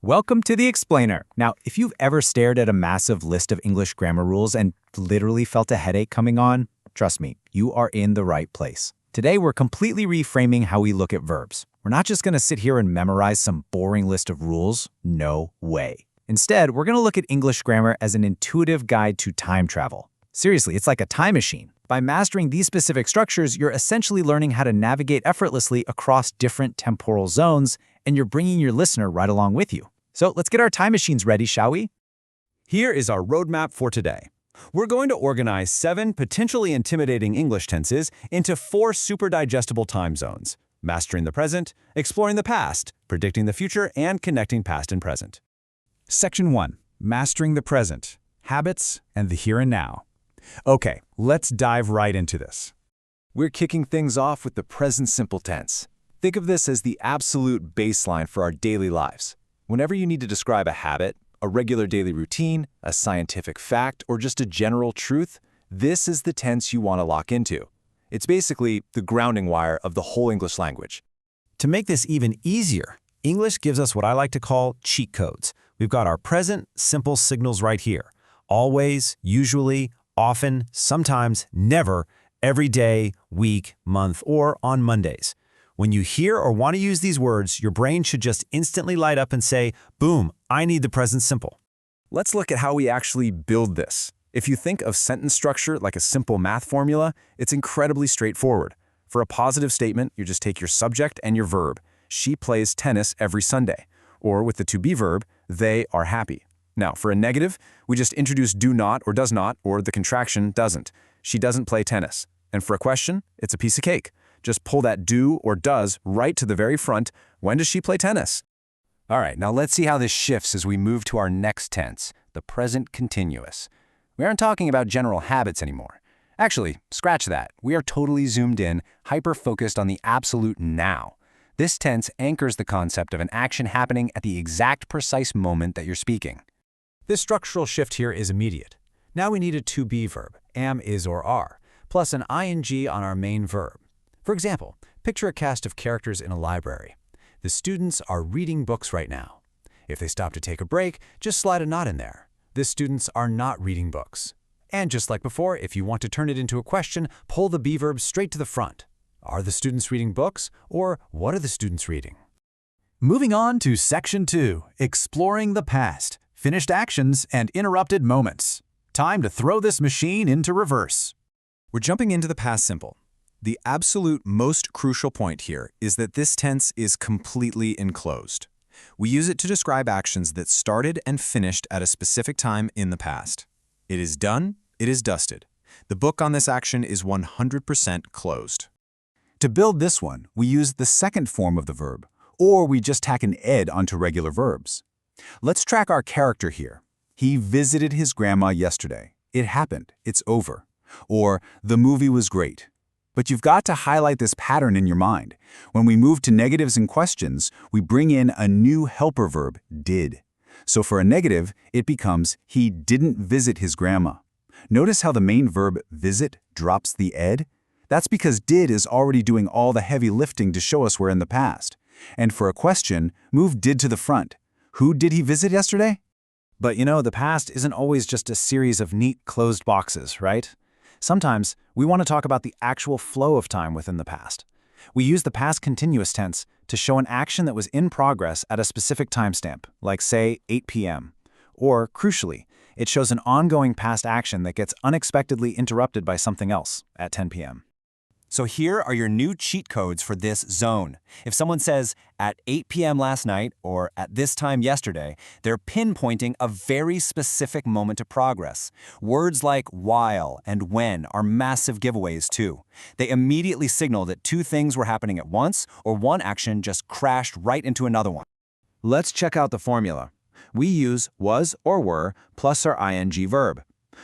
Welcome to the Explainer. Now, if you've ever stared at a massive list of English grammar rules and literally felt a headache coming on, trust me, you are in the right place. Today, we're completely reframing how we look at verbs. We're not just going to sit here and memorize some boring list of rules. No way. Instead, we're going to look at English grammar as an intuitive guide to time travel. Seriously, it's like a time machine. By mastering these specific structures, you're essentially learning how to navigate effortlessly across different temporal zones, and you're bringing your listener right along with you. So let's get our time machines ready, shall we? Here is our roadmap for today. We're going to organize 7 potentially intimidating English tenses into 4 super digestible time zones: mastering the present, exploring the past, predicting the future, and connecting past and present. Section 1. Mastering the present, habits, and the here and now. Okay, let's dive right into this. We're kicking things off with the present simple tense. Think of this as the absolute baseline for our daily lives. Whenever you need to describe a habit, a regular daily routine, a scientific fact, or just a general truth, this is the tense you want to lock into. It's basically the grounding wire of the whole English language. To make this even easier, English gives us what I like to call cheat codes. We've got our present simple signals right here. Always, usually, often, sometimes, never, every day, week, month, or on Mondays. When you hear or want to use these words, your brain should just instantly light up and say, boom, I need the present simple. Let's look at how we actually build this. If you think of sentence structure like a simple math formula, it's incredibly straightforward. For a positive statement, you just take your subject and your verb. She plays tennis every Sunday. Or with the to be verb, they are happy. Now, for a negative, we just introduce do not or does not, or the contraction doesn't. She doesn't play tennis. And for a question, it's a piece of cake. Just pull that do or does right to the very front. When does she play tennis? All right, now let's see how this shifts as we move to our next tense, the present continuous. We aren't talking about general habits anymore. Actually, scratch that. We are totally zoomed in, hyper-focused on the absolute now. This tense anchors the concept of an action happening at the exact precise moment that you're speaking. This structural shift here is immediate. Now we need a to be verb, am, is, or are, plus an ing on our main verb. For example, picture a cast of characters in a library. The students are reading books right now. If they stop to take a break, just slide a not in there. The students are not reading books. And just like before, if you want to turn it into a question, pull the be verb straight to the front. Are the students reading books? Or what are the students reading? Moving on to Section 2, Exploring the Past, Finished Actions and Interrupted Moments. Time to throw this machine into reverse. We're jumping into the past simple. The absolute most crucial point here is that this tense is completely enclosed. We use it to describe actions that started and finished at a specific time in the past. It is done, it is dusted. The book on this action is 100% closed. To build this one, we use the second form of the verb, or we just tack an ed onto regular verbs. Let's track our character here. He visited his grandma yesterday. It happened. It's over. Or the movie was great. But you've got to highlight this pattern in your mind. When we move to negatives and questions, we bring in a new helper verb, did. So for a negative, it becomes, he didn't visit his grandma. Notice how the main verb, visit, drops the ed? That's because did is already doing all the heavy lifting to show us we're in the past. And for a question, move did to the front. Who did he visit yesterday? But you know, the past isn't always just a series of neat closed boxes, right? Sometimes we want to talk about the actual flow of time within the past. We use the past continuous tense to show an action that was in progress at a specific timestamp, like say 8 p.m. Or, crucially, it shows an ongoing past action that gets unexpectedly interrupted by something else at 10 p.m. So here are your new cheat codes for this zone. If someone says, at 8 p.m. last night, or at this time yesterday, they're pinpointing a very specific moment of progress. Words like while and when are massive giveaways too. They immediately signal that 2 things were happening at once, or one action just crashed right into another one. Let's check out the formula. We use was or were plus our ing verb.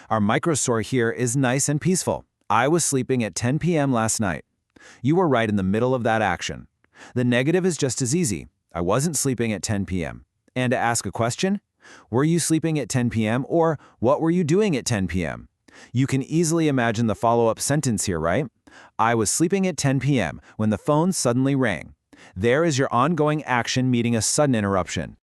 Our microsort here is nice and peaceful. I was sleeping at 10 p.m. last night. You were right in the middle of that action. The negative is just as easy. I wasn't sleeping at 10 p.m. And to ask a question, were you sleeping at 10 p.m. or what were you doing at 10 p.m.? You can easily imagine the follow-up sentence here, right? I was sleeping at 10 p.m. when the phone suddenly rang. There is your ongoing action meeting a sudden interruption.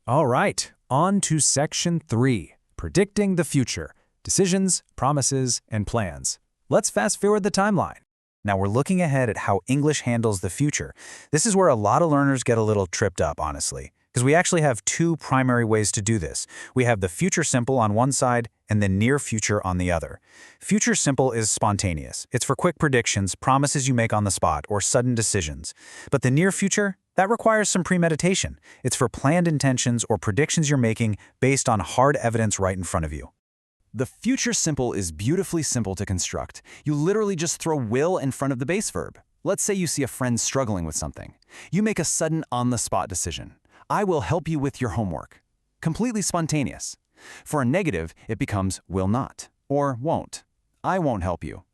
All right, on to Section 3, Predicting the Future, Decisions, Promises, and Plans. Let's fast-forward the timeline. Now we're looking ahead at how English handles the future. This is where a lot of learners get a little tripped up, honestly, because we actually have two primary ways to do this. We have the future simple on one side and the near future on the other. Future simple is spontaneous. It's for quick predictions, promises you make on the spot, or sudden decisions. But the near future, that requires some premeditation. It's for planned intentions or predictions you're making based on hard evidence right in front of you. The future simple is beautifully simple to construct. You literally just throw will in front of the base verb. Let's say you see a friend struggling with something. You make a sudden on-the-spot decision. I will help you with your homework. Completely spontaneous. For a negative, it becomes will not or won't. I won't help you.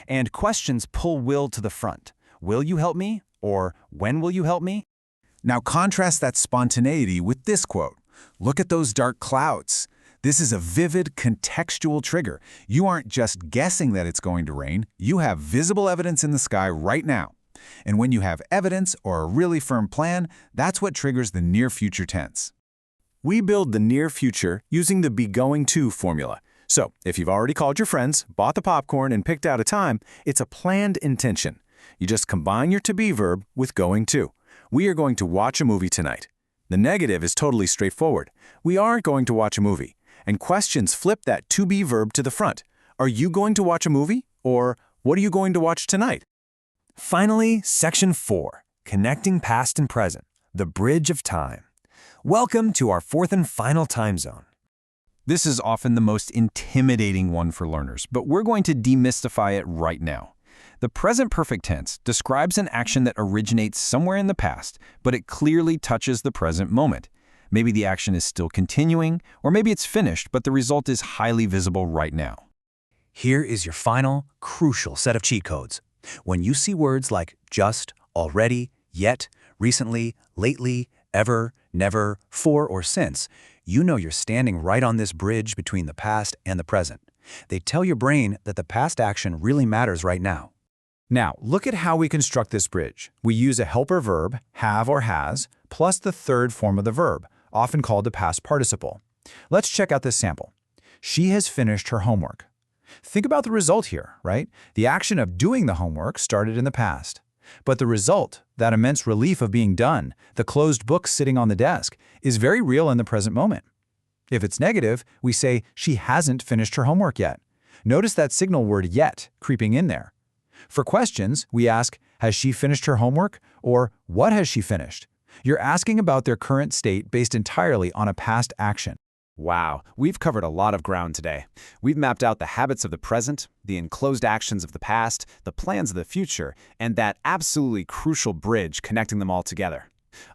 And questions pull will to the front. Will you help me? Or when will you help me? Now contrast that spontaneity with this quote. Look at those dark clouds. This is a vivid, contextual trigger. You aren't just guessing that it's going to rain. You have visible evidence in the sky right now. And when you have evidence or a really firm plan, that's what triggers the near future tense. We build the near future using the be going to formula. So, if you've already called your friends, bought the popcorn, and picked out a time, it's a planned intention. You just combine your to-be verb with going to. We are going to watch a movie tonight. The negative is totally straightforward. We aren't going to watch a movie. And questions flip that to-be verb to the front. Are you going to watch a movie? Or what are you going to watch tonight? Finally, Section 4, Connecting Past and Present, the Bridge of Time. Welcome to our fourth and final time zone. This is often the most intimidating one for learners, but we're going to demystify it right now. The present perfect tense describes an action that originates somewhere in the past, but it clearly touches the present moment. Maybe the action is still continuing, or maybe it's finished, but the result is highly visible right now. Here is your final, crucial set of cheat codes. When you see words like just, already, yet, recently, lately, ever, never, for, or since, you know you're standing right on this bridge between the past and the present. They tell your brain that the past action really matters right now. Now, look at how we construct this bridge. We use a helper verb, have or has, plus the third form of the verb, often called the past participle. Let's check out this sample. She has finished her homework. Think about the result here, right? The action of doing the homework started in the past. But the result, that immense relief of being done, the closed book sitting on the desk, is very real in the present moment. If it's negative, we say she hasn't finished her homework yet. Notice that signal word yet creeping in there. For questions, we ask, has she finished her homework? Or what has she finished? You're asking about their current state based entirely on a past action. Wow, we've covered a lot of ground today. We've mapped out the habits of the present, the enclosed actions of the past, the plans of the future, and that absolutely crucial bridge connecting them all together.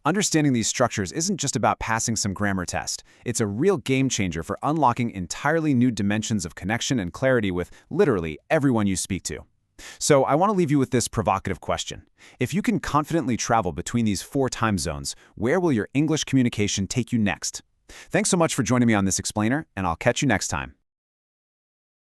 Understanding these structures isn't just about passing some grammar test. It's a real game changer for unlocking entirely new dimensions of connection and clarity with literally everyone you speak to. So I want to leave you with this provocative question. If you can confidently travel between these 4 time zones, where will your English communication take you next? Thanks so much for joining me on this explainer, and I'll catch you next time.